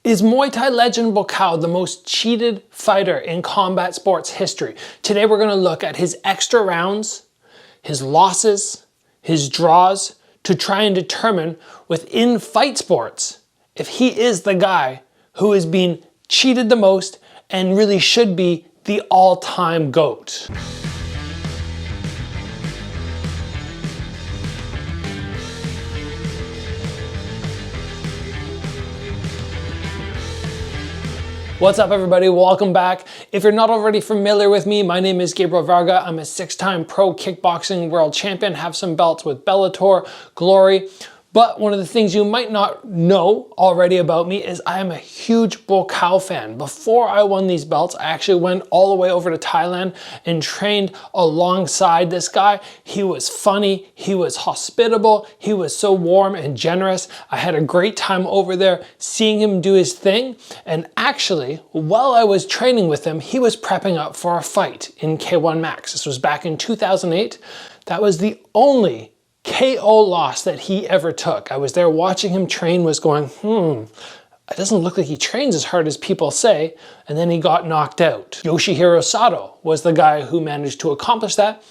Is Muay Thai legend Buakaw the most cheated fighter in combat sports history? Today we're going to look at his extra rounds, his losses, his draws, to try and determine within fight sports if he is the guy who is being cheated the most and really should be the all-time GOAT. What's up everybody, welcome back. If you're not already familiar with me, my name is Gabriel Varga. I'm a 6-time pro kickboxing world champion, have some belts with Bellator, Glory. But one of the things you might not know already about me is I am a huge Buakaw fan. Before I won these belts, I actually went all the way over to Thailand and trained alongside this guy. He was funny, he was hospitable, he was so warm and generous. I had a great time over there seeing him do his thing. And actually, while I was training with him, he was prepping up for a fight in K1 Max. This was back in 2008. That was the only KO loss that he ever took. I was there watching him train, was going, it doesn't look like he trains as hard as people say, and then he got knocked out. Yoshihiro Sato was the guy who managed to accomplish that.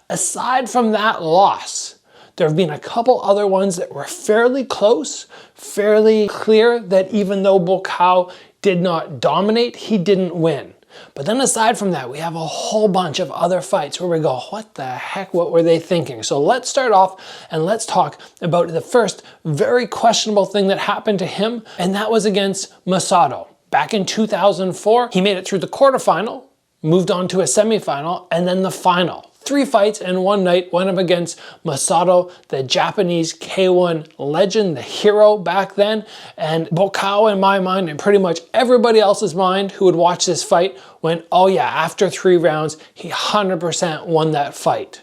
Aside from that loss, there have been a couple other ones that were fairly close, fairly clear that even though Buakaw did not dominate, he didn't win. But then aside from that, we have a whole bunch of other fights where we go, what the heck, what were they thinking? So let's start off and let's talk about the first very questionable thing that happened to him, and that was against Masato. Back in 2004, he made it through the quarterfinal, moved on to a semifinal, and then the final. 3 fights in one night, went up against Masato, the Japanese K1 legend, the hero back then. And Buakaw, in my mind, and pretty much everybody else's mind who would watch this fight, went, oh yeah, after 3 rounds, he 100% won that fight.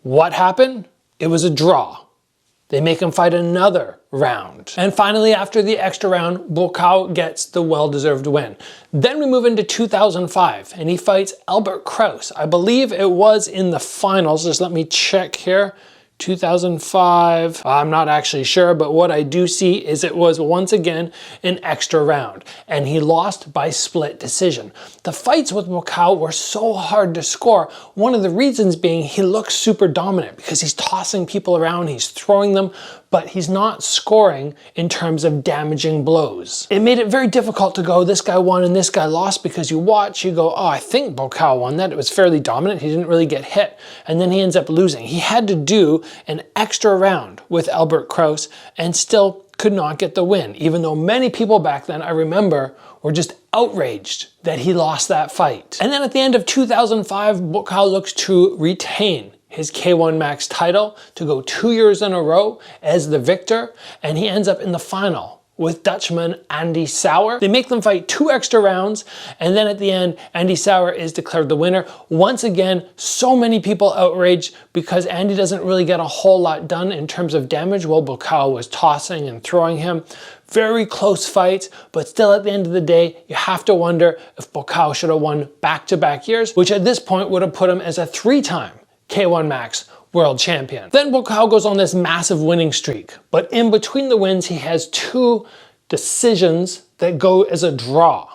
What happened? It was a draw. They make him fight another round. And finally, after the extra round, Buakaw gets the well-deserved win. Then we move into 2005 and he fights Albert Kraus. I believe it was in the finals. Just let me check here. 2005, I'm not actually sure, but what I do see is it was once again an extra round and he lost by split decision. The fights with Buakaw were so hard to score. One of the reasons being he looks super dominant because he's tossing people around, he's throwing them, but he's not scoring in terms of damaging blows. It made it very difficult to go, this guy won and this guy lost, because you watch, you go, oh, I think Buakaw won that. It was fairly dominant. He didn't really get hit. And then he ends up losing. He had to do an extra round with Albert Kraus and still could not get the win, even though many people back then, I remember, were just outraged that he lost that fight. And then at the end of 2005, Buakaw looks to retain his K1 Max title, to go 2 years in a row as the victor, and he ends up in the final with Dutchman Andy Sauer. They make them fight 2 extra rounds, and then at the end, Andy Sauer is declared the winner. Once again, so many people outraged because Andy doesn't really get a whole lot done in terms of damage while Buakaw was tossing and throwing him. Very close fights, but still at the end of the day, you have to wonder if Buakaw should have won back-to-back years, which at this point would have put him as a 3-time K1 Max world champion. Then Buakaw goes on this massive winning streak, but in between the wins, he has 2 decisions that go as a draw.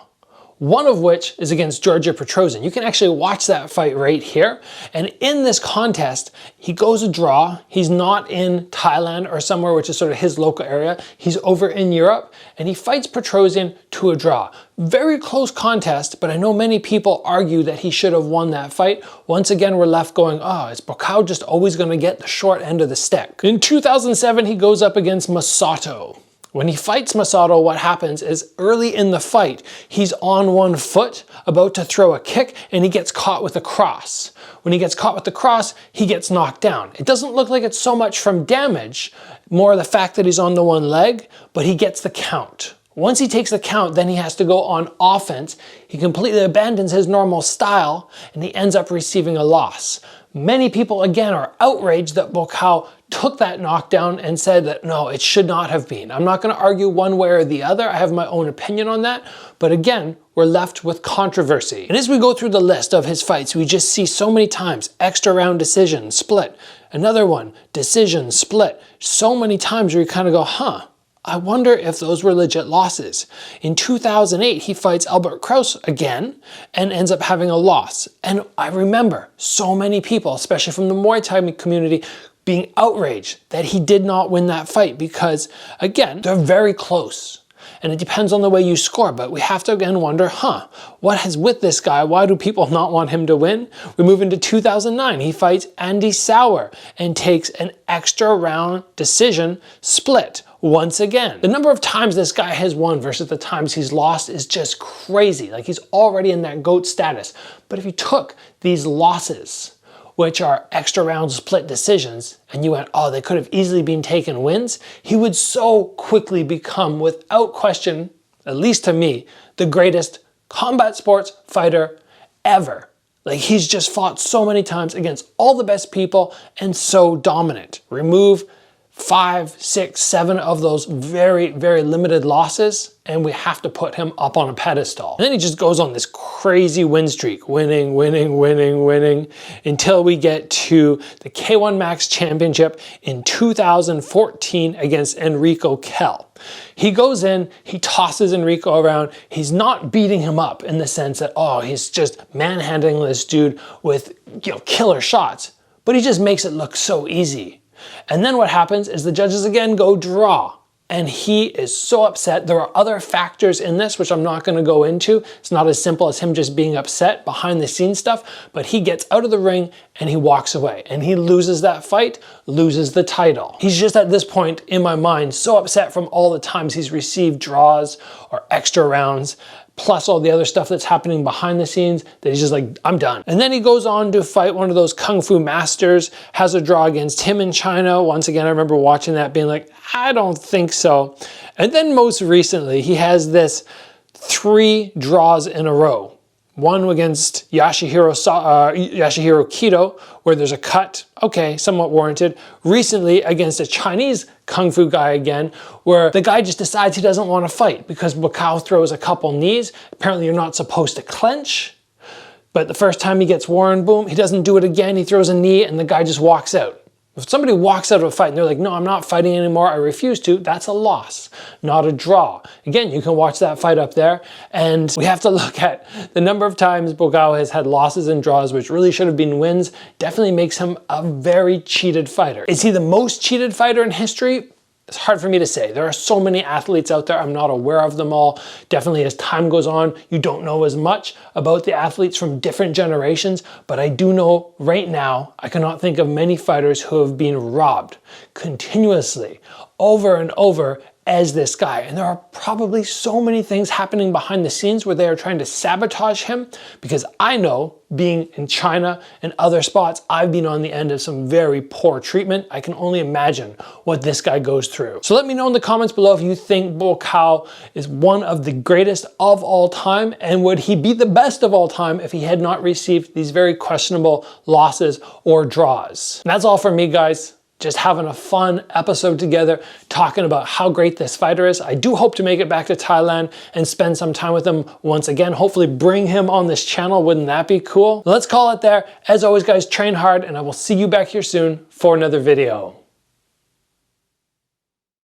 One of which is against Georgia Petrosian. You can actually watch that fight right here. And in this contest, he goes a draw. He's not in Thailand or somewhere which is sort of his local area. He's over in Europe and he fights Petrosian to a draw. Very close contest, but I know many people argue that he should have won that fight. Once again, we're left going, oh, is Buakaw just always gonna get the short end of the stick? In 2007, he goes up against Masato. When he fights Masato, what happens is early in the fight, he's on one foot, about to throw a kick, and he gets caught with a cross. When he gets caught with the cross, he gets knocked down. It doesn't look like it's so much from damage, more the fact that he's on the one leg, but he gets the count. Once he takes the count, then he has to go on offense. He completely abandons his normal style, and he ends up receiving a loss. Many people, again, are outraged that Buakaw took that knockdown and said that, no, it should not have been. I'm not going to argue one way or the other. I have my own opinion on that. But again, we're left with controversy. And as we go through the list of his fights, we just see so many times extra round decision, split. Another one, decision, split. So many times where you kind of go, huh, I wonder if those were legit losses. In 2008, he fights Albert Kraus again and ends up having a loss. And I remember so many people, especially from the Muay Thai community, being outraged that he did not win that fight because, again, they're very close. And it depends on the way you score, but we have to again wonder, what is with this guy? Why do people not want him to win? We move into 2009. He fights Andy Sauer and takes an extra round decision split once again. The number of times this guy has won versus the times he's lost is just crazy. Like, he's already in that GOAT status. But if you took these losses, which are extra round split decisions, and you went, oh, they could have easily been taken wins, he would so quickly become, without question, at least to me, the greatest combat sports fighter ever. Like, he's just fought so many times against all the best people and so dominant. Remove 5, 6, 7 of those very, very limited losses, and we have to put him up on a pedestal. And then he just goes on this crazy win streak, winning, until we get to the K1 Max Championship in 2014 against Enrico Kell. He goes in, he tosses Enrico around. He's not beating him up in the sense that, oh, he's just manhandling this dude with, killer shots, but he just makes it look so easy. And then what happens is the judges again go draw, and he is so upset. There are other factors in this, which I'm not going to go into. It's not as simple as him just being upset, behind the scenes stuff, but he gets out of the ring and he walks away, and he loses that fight, loses the title. He's just at this point in my mind so upset from all the times he's received draws or extra rounds, plus all the other stuff that's happening behind the scenes, that he's just like, I'm done. And then he goes on to fight one of those Kung Fu masters, has a draw against him in China. Once again, I remember watching that being like, I don't think so. And then most recently, he has this 3 draws in a row. One against Yashihiro Kido, where there's a cut, okay, somewhat warranted. Recently against a Chinese Kung Fu guy again, where the guy just decides he doesn't want to fight because Buakaw throws a couple knees. Apparently you're not supposed to clench, but the first time he gets Warren, boom, he doesn't do it again. He throws a knee and the guy just walks out. If somebody walks out of a fight and they're like, no, I'm not fighting anymore, I refuse to, that's a loss, not a draw. Again, you can watch that fight up there, and we have to look at the number of times Buakaw has had losses and draws, which really should have been wins. Definitely makes him a very cheated fighter. Is he the most cheated fighter in history? It's hard for me to say. There are so many athletes out there. I'm not aware of them all. Definitely as time goes on, you don't know as much about the athletes from different generations, but I do know right now, I cannot think of many fighters who have been robbed continuously over and over as this guy. And there are probably so many things happening behind the scenes where they are trying to sabotage him, because I know, being in China and other spots, I've been on the end of some very poor treatment. I can only imagine what this guy goes through. So let me know in the comments below if you think Buakaw is one of the greatest of all time, and would he be the best of all time if he had not received these very questionable losses or draws. And that's all for me, guys. Just having a fun episode together, talking about how great this fighter is. I do hope to make it back to Thailand and spend some time with him once again. Hopefully bring him on this channel. Wouldn't that be cool? Let's call it there. As always, guys, train hard, and I will see you back here soon for another video.